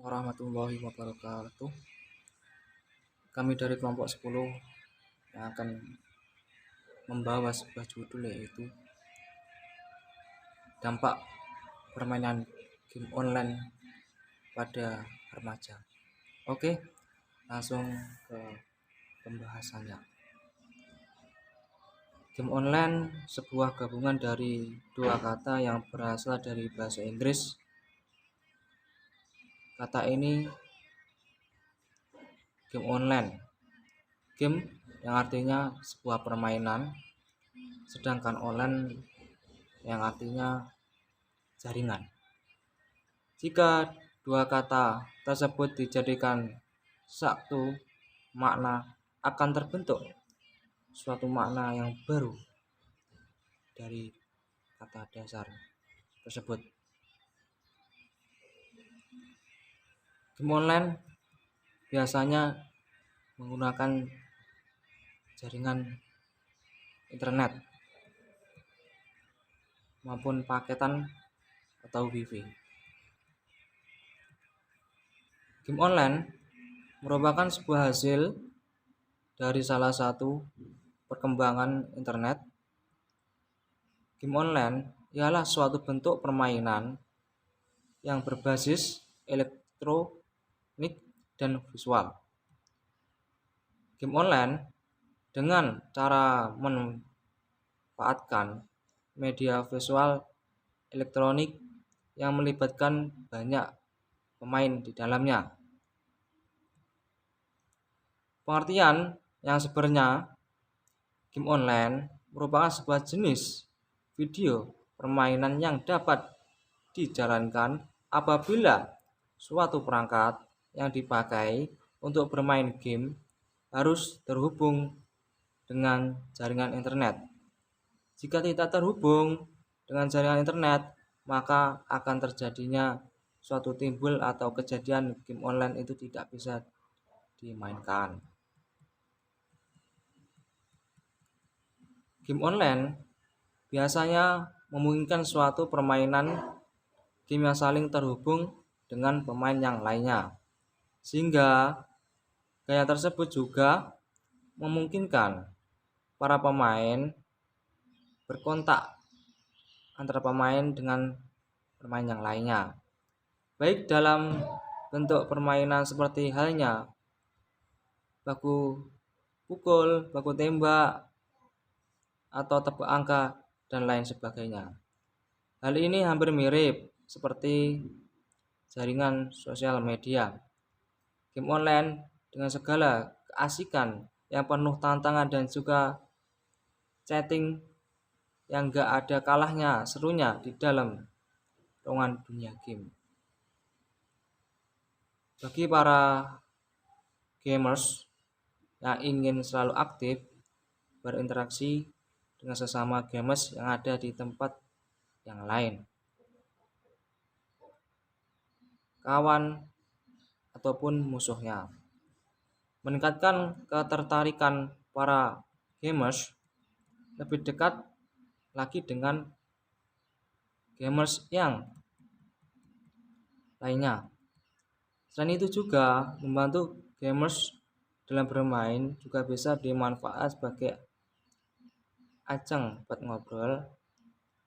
warahmatullahi wabarakatuh. Kami dari kelompok 10 yang akan membawa sebuah judul, yaitu dampak permainan game online pada remaja. Oke, langsung ke pembahasannya. Game online sebuah gabungan dari dua kata yang berasal dari bahasa Inggris. Kata ini game online, game yang artinya sebuah permainan, sedangkan online yang artinya jaringan. Jika dua kata tersebut dijadikan satu makna, akan terbentuk suatu makna yang baru dari kata dasar tersebut. Game online biasanya menggunakan jaringan internet maupun paketan atau wifi. Game online merupakan sebuah hasil dari salah satu perkembangan internet. Game online ialah suatu bentuk permainan yang berbasis elektronik dan visual. Game online dengan cara memanfaatkan media visual elektronik yang melibatkan banyak pemain di dalamnya. Pengertian yang sebenarnya, game online merupakan sebuah jenis video permainan yang dapat dijalankan apabila suatu perangkat yang dipakai untuk bermain game harus terhubung dengan jaringan internet. Jika tidak terhubung dengan jaringan internet, maka akan terjadinya suatu timbul atau kejadian game online itu tidak bisa dimainkan. Game online biasanya memungkinkan suatu permainan game yang saling terhubung dengan pemain yang lainnya, sehingga gaya tersebut juga memungkinkan para pemain berkontak antara pemain dengan pemain yang lainnya, baik dalam bentuk permainan seperti halnya baku pukul, baku tembak, atau tebak angka, dan lain sebagainya. Hal ini hampir mirip seperti jaringan sosial media. Game online dengan segala keasikan yang penuh tantangan dan juga chatting yang gak ada kalahnya serunya di dalam ruangan dunia game. Bagi para gamers yang ingin selalu aktif berinteraksi dengan sesama gamers yang ada di tempat yang lain, kawan ataupun musuhnya, meningkatkan ketertarikan para gamers lebih dekat lagi dengan gamers yang lainnya. Selain itu juga membantu gamers dalam bermain juga bisa dimanfaat sebagai ajang buat ngobrol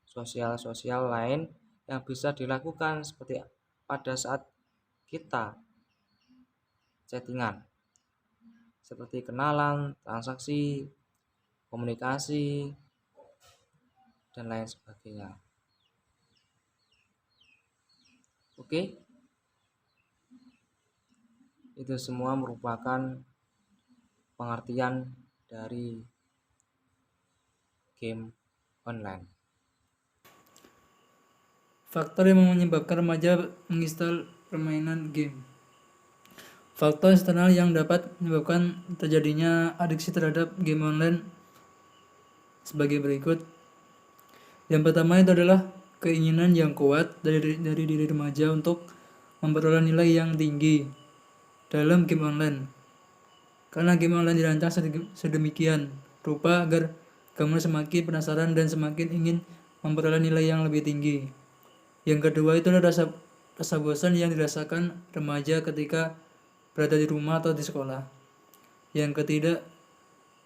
sosial lain yang bisa dilakukan seperti pada saat kita chattingan, seperti kenalan, transaksi, komunikasi, dan lain sebagainya. Oke, itu semua merupakan pengertian dari game online. Faktor yang menyebabkan remaja menginstal permainan game. Faktor eksternal yang dapat menyebabkan terjadinya adiksi terhadap game online sebagai berikut. Yang pertama itu adalah keinginan yang kuat dari diri remaja untuk memperoleh nilai yang tinggi dalam game online. Karena game online dirancang sedemikian rupa agar kamu semakin penasaran dan semakin ingin memperoleh nilai yang lebih tinggi. Yang kedua itu adalah rasa rasa bosan yang dirasakan remaja ketika berada di rumah atau di sekolah. Yang ketiga,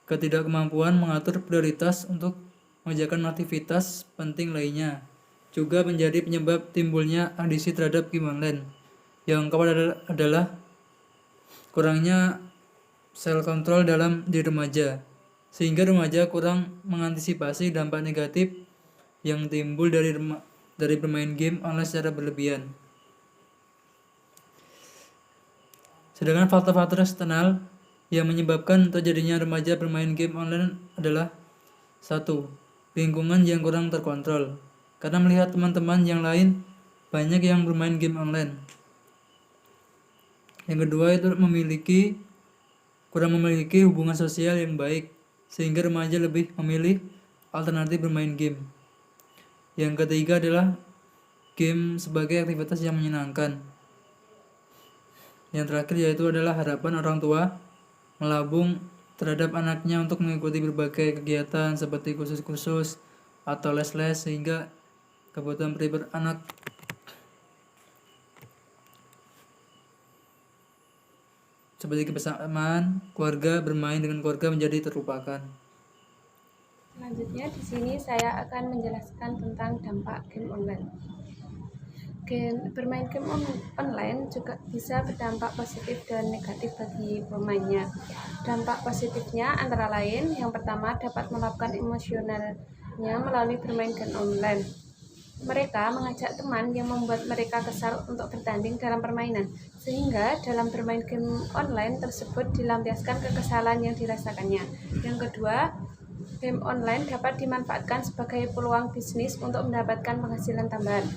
ketidakkemampuan mengatur prioritas untuk mengerjakan aktivitas penting lainnya juga menjadi penyebab timbulnya adiksi terhadap game online. Yang keempat adalah kurangnya self control dalam diri remaja, sehingga remaja kurang mengantisipasi dampak negatif yang timbul dari bermain game online secara berlebihan. Sedangkan faktor-faktor eksternal yang menyebabkan terjadinya remaja bermain game online adalah 1. Lingkungan yang kurang terkontrol, karena melihat teman-teman yang lain banyak yang bermain game online. Yang kedua itu kurang memiliki hubungan sosial yang baik, sehingga remaja lebih memilih alternatif bermain game. Yang ketiga adalah game sebagai aktivitas yang menyenangkan. Yang terakhir yaitu adalah harapan orang tua melabung terhadap anaknya untuk mengikuti berbagai kegiatan seperti kursus-kursus atau les-les, sehingga kebutuhan pribadi anak seperti kebersamaan keluarga, bermain dengan keluarga menjadi terlupakan. Selanjutnya di sini saya akan menjelaskan tentang dampak game online. Bermain game online juga bisa berdampak positif dan negatif bagi pemainnya. Dampak positifnya antara lain, yang pertama dapat meluapkan emosionalnya melalui bermain game online. Mereka mengajak teman yang membuat mereka kesal untuk bertanding dalam permainan, sehingga dalam bermain game online tersebut dilampiaskan kekesalan yang dirasakannya. Yang kedua, game online dapat dimanfaatkan sebagai peluang bisnis untuk mendapatkan penghasilan tambahan.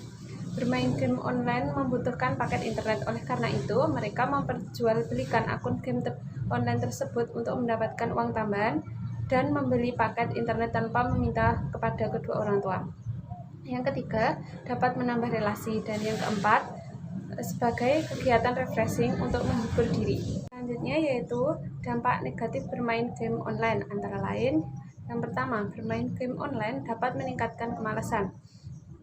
Bermain game online membutuhkan paket internet, oleh karena itu mereka memperjualbelikan akun game online tersebut untuk mendapatkan uang tambahan dan membeli paket internet tanpa meminta kepada kedua orang tua. Yang ketiga, dapat menambah relasi, dan yang keempat, sebagai kegiatan refreshing untuk menghibur diri. Selanjutnya yaitu dampak negatif bermain game online, antara lain, yang pertama, bermain game online dapat meningkatkan kemalasan.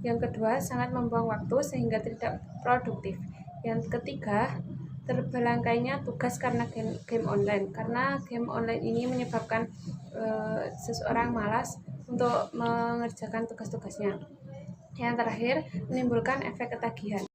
Yang kedua, sangat membuang waktu sehingga tidak produktif. Yang ketiga, terbelangkainya tugas karena game online, karena game online ini menyebabkan seseorang malas untuk mengerjakan tugas-tugasnya. Yang terakhir, menimbulkan efek ketagihan.